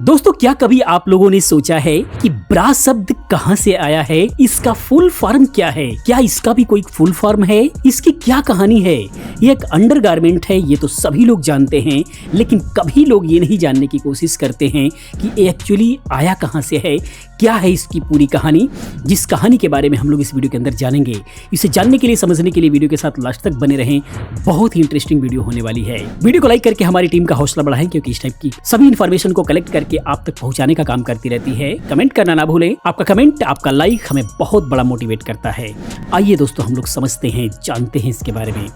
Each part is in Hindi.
दोस्तों, क्या कभी आप लोगों ने सोचा है कि ब्रा शब्द कहां से आया है? इसका फुल फॉर्म क्या है? क्या इसका भी कोई फुल फॉर्म है? इसकी क्या कहानी है? ये एक अंडरगारमेंट है, ये तो सभी लोग जानते हैं, लेकिन कभी लोग ये नहीं जानने की कोशिश करते हैं कि एक्चुअली आया कहां से है, क्या है इसकी पूरी कहानी। जिस कहानी के बारे में हम लोग इस वीडियो के अंदर जानेंगे, इसे जानने के लिए, समझने के लिए वीडियो के साथ लास्ट तक बने रहें। बहुत ही इंटरेस्टिंग वीडियो होने वाली है। वीडियो को लाइक करके हमारी टीम का हौसला बढ़ाएं, क्योंकि इस टाइप की सभी इन्फॉर्मेशन को कलेक्ट करके आप तक पहुंचाने का काम करती रहती है। कमेंट करना ना भूलें, आपका कमेंट, आपका लाइक हमें बहुत बड़ा मोटिवेट करता है। आइए दोस्तों, हम लोग समझते हैं, जानते हैं इसके बारे में।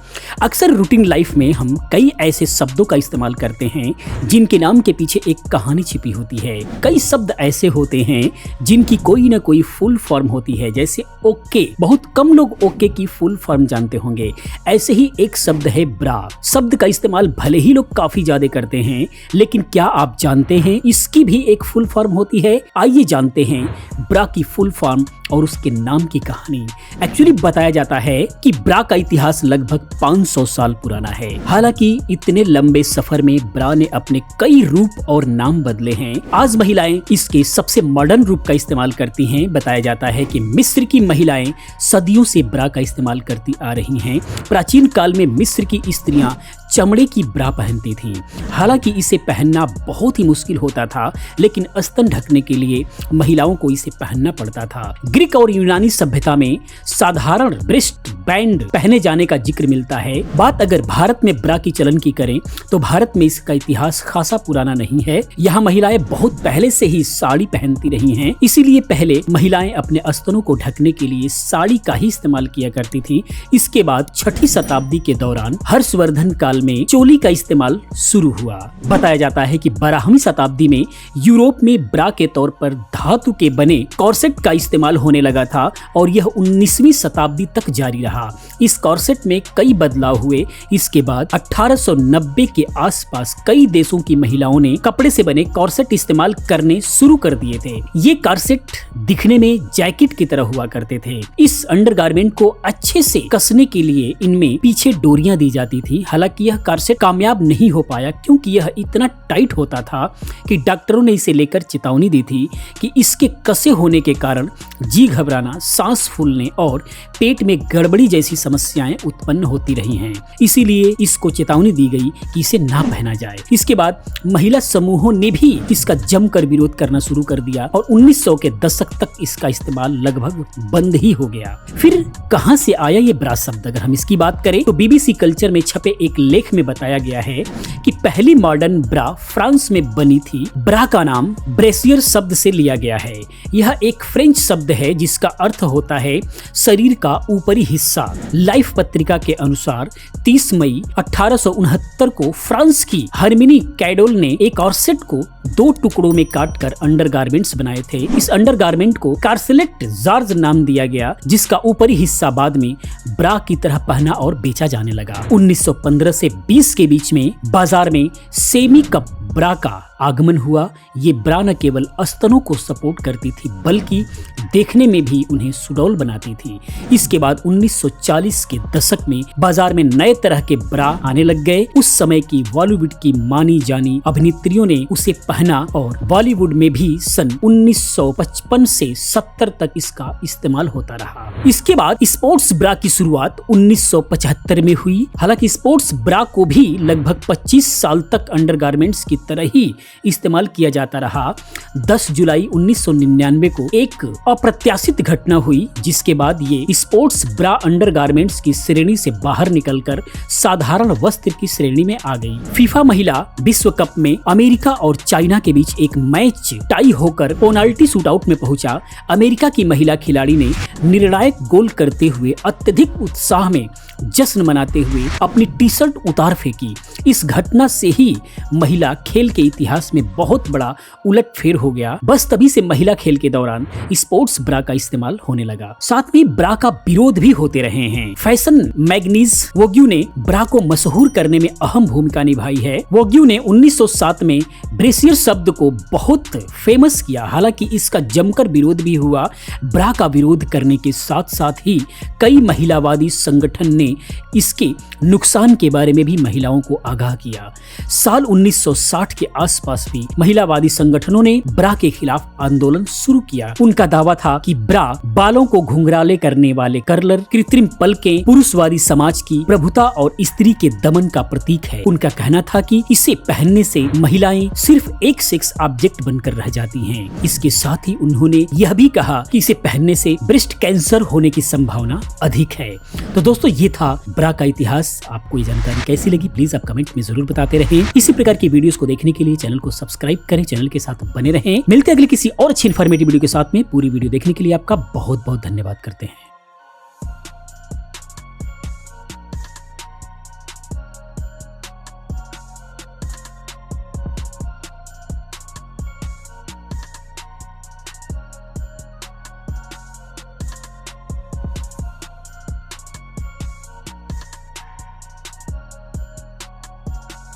अक्सर रूटीन लाइफ में हम कई ऐसे शब्दों का इस्तेमाल करते हैं जिनके नाम के पीछे एक कहानी छिपी होती है। कई शब्द ऐसे होते हैं जिनकी कोई ना कोई फुल फॉर्म होती है, जैसे ओके। बहुत कम लोग ओके की फुल फॉर्म जानते होंगे। ऐसे ही एक शब्द है ब्रा। शब्द का इस्तेमाल भले ही लोग काफी ज्यादा करते हैं, लेकिन क्या आप जानते हैं इसकी भी एक फुल फॉर्म होती है? आइए जानते हैं ब्रा की फुल फॉर्म और उसके नाम की कहानी। एक्चुअली बताया जाता है कि ब्रा का इतिहास लगभग 500 साल पुराना है। हालांकि इतने लंबे सफर में ब्रा ने अपने कई रूप और नाम बदले हैं। आज महिलाएं इसके सबसे मॉडर्न रूप का इस्तेमाल करती हैं। बताया जाता है कि मिस्र की महिलाएं सदियों से ब्रा का इस्तेमाल करती आ रही हैं। प्राचीन काल में मिस्र की स्त्रियां चमड़े की ब्रा पहनती थीं। हालांकि इसे पहनना बहुत ही मुश्किल होता था, लेकिन स्तन ढकने के लिए महिलाओं को इसे पहनना पड़ता था। ग्रीक और यूनानी सभ्यता में साधारण ब्रेस्ट बैंड पहने जाने का जिक्र मिलता है। बात अगर भारत में ब्रा की चलन की करें तो भारत में इसका इतिहास खासा पुराना नहीं है। यहाँ महिलाएं बहुत पहले से ही साड़ी पहनती रही हैं, इसीलिए पहले महिलाएं अपने स्तनों को ढकने के लिए साड़ी का ही इस्तेमाल किया करती थी। इसके बाद 6ठी शताब्दी के दौरान हर्षवर्धन काल में चोली का इस्तेमाल शुरू हुआ। बताया जाता है कि 12वीं शताब्दी में यूरोप में ब्रा के तौर पर धातु के बने कॉर्सेट का इस्तेमाल होने लगा था और यह 19वीं शताब्दी तक जारी रहा। इस कॉर्सेट में कई बदलाव हुए। इसके बाद 1890 के आसपास कई देशों की महिलाओं ने कपड़े से बने कॉर्सेट इस्तेमाल करने शुरू कर दिए थे। ये कॉर्सेट दिखने में जैकेट की तरह हुआ करते थे। इस अंडरगारमेंट को अच्छे से कसने के लिए इनमें पीछे डोरियां दी जाती थी। हालांकि यह कॉर्सेट कामयाब नहीं हो पाया, क्योंकि यह इतना टाइट होता था कि डॉक्टरों ने इसे लेकर चेतावनी दी थी कि इसके कसे होने के कारण जी घबराना, सांस फूलने और पेट में गड़बड़ी जैसी समस्याएं उत्पन्न होती रही हैं। इसीलिए इसको चेतावनी दी गई कि इसे ना पहना जाए। इसके बाद महिला समूहों ने भी इसका जमकर विरोध करना शुरू कर दिया और 1900 के दशक तक इसका इस्तेमाल लगभग बंद ही हो गया। फिर कहां से आया ये ब्रा शब्द? अगर हम इसकी बात करें तो बीबीसी कल्चर में छपे एक लेख में बताया गया है कि पहली मॉडर्न ब्रा फ्रांस में बनी थी। ब्रा का नाम ब्रेसियर शब्द से लिया गया है। यह एक फ्रेंच शब्द है जिसका अर्थ होता है शरीर का ऊपरी हिस्सा। लाइफ पत्रिका के अनुसार 30 मई 1869 को फ्रांस की हरमिनी कैडोल ने एक कॉर्सेट को 2 टुकड़ों में काटकर अंडरगारमेंट्स बनाए थे। इस अंडरगारमेंट को कार्सेलेट जॉर्ज नाम दिया गया, जिसका ऊपरी हिस्सा बाद में ब्रा की तरह पहना और बेचा जाने लगा। 1915 से 20 के बीच में बाजार में सेमी कप ब्रा का आगमन हुआ। ये ब्रा न केवल स्तनों को सपोर्ट करती थी, बल्कि देखने में भी उन्हें सुडौल बनाती थी। इसके बाद 1940 के दशक में बाजार में नए तरह के ब्रा आने लग गए। उस समय की बॉलीवुड की मानी जानी अभिनेत्रियों ने उसे पहना और बॉलीवुड में भी सन 1955 से 70 तक इसका इस्तेमाल होता रहा। इसके बाद स्पोर्ट्स ब्रा की शुरुआत 1975 में हुई। हालांकि स्पोर्ट्स ब्रा को भी लगभग 25 साल तक अंडरगारमेंट्स की तरह ही इस्तेमाल किया जाता रहा। 10 जुलाई 1999 को एक अप्रत्याशित घटना हुई, जिसके बाद ये स्पोर्ट्स ब्रा अंडरगारमेंट्स की श्रेणी से बाहर निकलकर साधारण वस्त्र की श्रेणी में आ गई। फीफा महिला विश्व कप में अमेरिका और चाइना के बीच एक मैच टाई होकर पेनल्टी शूटआउट में पहुंचा। अमेरिका की महिला खिलाड़ी ने निर्णायक गोल करते हुए अत्यधिक उत्साह में जश्न मनाते हुए अपनी टी शर्ट उतार फेंकी। इस घटना से ही महिला खेल के इतिहास में बहुत बड़ा उलटफेर हो गया। बस तभी से महिला खेल के दौरान स्पोर्ट्स ब्रा का इस्तेमाल होने लगा। साथ में ब्रा का विरोध भी होते रहे हैं। फैशन मैगजीन वोग्यू ने ब्रा को मशहूर करने में अहम भूमिका निभाई है। वोग्यू ने 1907 में ब्रेसियर शब्द को बहुत फेमस किया। हालांकि इसका जमकर विरोध भी हुआ। ब्रा का विरोध करने के साथ साथ ही कई महिलावादी संगठन ने इसके नुकसान के बारे में भी महिलाओं को आगाह किया। साल 1960 के आसपास भी महिलावादी संगठनों ने ब्रा के खिलाफ आंदोलन शुरू किया। उनका दावा था कि ब्रा बालों को घुंघराले करने वाले कर्लर, कृत्रिम पलकें पुरुषवादी समाज की प्रभुता और स्त्री के दमन का प्रतीक है। उनका कहना था कि इसे पहनने से महिलाएं सिर्फ एक सेक्स ऑब्जेक्ट बनकर रह जाती हैं। इसके साथ ही उन्होंने यह भी कहा कि इसे पहनने से ब्रेस्ट कैंसर होने की संभावना अधिक है। तो दोस्तों, ये था ब्रा का इतिहास। आपको ये जानकारी कैसी लगी प्लीज आप कमेंट में जरूर बताते रहें। इसी प्रकार की वीडियोस को देखने के लिए चैनल को सब्सक्राइब करें, चैनल के साथ बने रहें। मिलते हैं अगले किसी और अच्छी इन्फॉर्मेटिव वीडियो के साथ में। पूरी वीडियो देखने के लिए आपका बहुत बहुत धन्यवाद करते हैं।